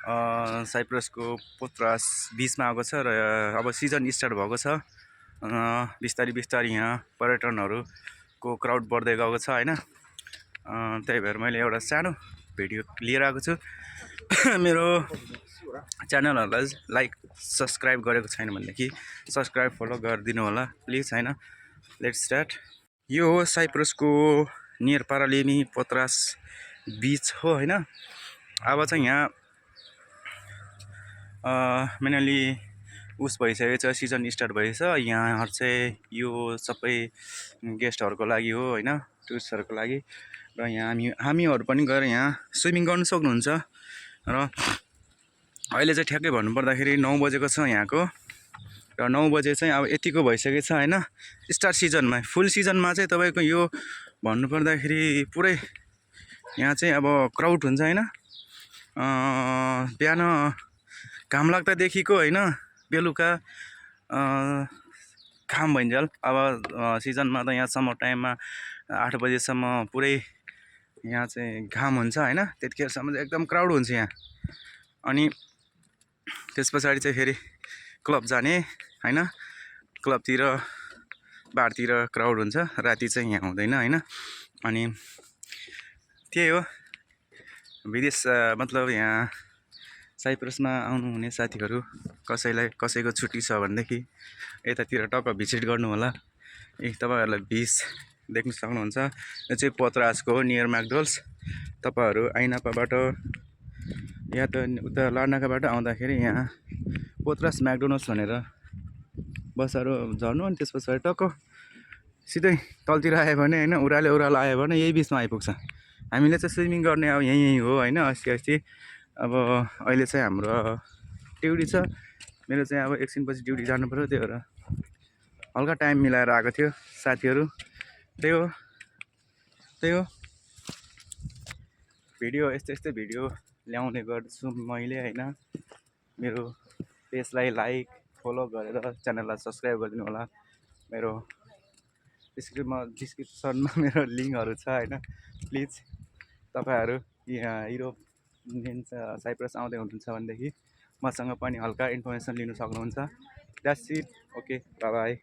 साइप्रसको पोत्रास बिचमा आएको छ र अब सिजन स्टार्ट भएको छ। बिस्तारै बिस्तारै यहाँ पर्यटनहरूको क्राउड बढ्दै गएको छ होइन। त्यही भएर मैले एउटा सानो भिडियो लिएर आएको छु। मेरो च्यानलहरूलाई लाइक सब्सक्राइब गरेको छैन भनेदेखि सब्सक्राइब फलो गरिदिनु होला प्लिज होइन। Let's start. यो हो साइप्रसको नियर पारालिमी पोत्रास बिच हो होइन। अब चाहिँ यहाँ मेनली उस भइसकेको छ, सिजन स्टार्ट भएछ। यहाँ चाहिँ यो सबै गेस्टहरूको लागि हो होइन, टुरिस्टहरूको लागि। र यहाँ हामीहरू पनि गएर यहाँ स्विमिङ गर्नु सक्नुहुन्छ। र अहिले चाहिँ ठ्याक्कै भन्नुपर्दाखेरि 9 बजेको छ यहाँको। र 9 बजे चाहिँ अब यतिको भइसकेको छ होइन। स्टार सिजनमा, फुल सिजनमा चाहिँ तपाईँको यो भन्नुपर्दाखेरि पुरै यहाँ चाहिँ अब क्राउड हुन्छ होइन। बिहान घाम लाग्दादेखिको होइन बेलुका घाम भइन्जेल। अब सिजनमा त यहाँ समर टाइममा 8 बजेसम्म पुरै यहाँ चाहिँ घाम हुन्छ होइन। त्यतिखेरसम्म चाहिँ एकदम क्राउड हुन्छ यहाँ। अनि त्यस पछाडि चाहिँ फेरि क्लब जाने होइन। क्लबतिर बारतिर क्राउड हुन्छ, राति चाहिँ यहाँ हुँदैन होइन। अनि त्यही हो, विदेश मतलब यहाँ साइप्रसमा आउनुहुने साथीहरू कसैको छुट्टी छ भनेदेखि यतातिर टक्क भिजिट गर्नु होला। तपाईँहरूलाई भिज देख्न सक्नुहुन्छ। यो चाहिँ पोत्रासको हो, नियर म्याकडोल्स। तपाईँहरू आइनापाबाट या त उता लार्नाकाबाट आउँदाखेरि यहाँ पोत्रास म्याकडोनल्ड्स भनेर बसहरू झर्नु। अनि त्यस पछाडि टक्क सिधै तलतिर आयो भने होइन, उरालो आयो भने यही बिचमा आइपुग्छ। हामीले चाहिँ स्विमिङ गर्ने अब यहीँ हो होइन। अस्ति अब अहिले चाहिँ हाम्रो ड्युटी छ। मेरो चाहिँ अब एकछिनपछि ड्युटी जानु पऱ्यो, त्यही भएर हल्का टाइम मिलाएर आएको थियो साथीहरू। त्यही हो भिडियो, यस्तै भिडियो ल्याउने गर्छु मैले होइन। मेरो पेजलाई लाइक फलो गरेर च्यानललाई सब्सक्राइब गरिदिनु होला। मेरो डिस्क्रिप्सनमा मेरो लिङ्कहरू छ होइन। प्लिज तपाईँहरू यहाँ युरोप साइप्रस आउँदै हुनुहुन्छ भनेदेखि मसँग पनि हल्का इन्फर्मेसन लिनु सक्नुहुन्छ। That's it, okay, by by.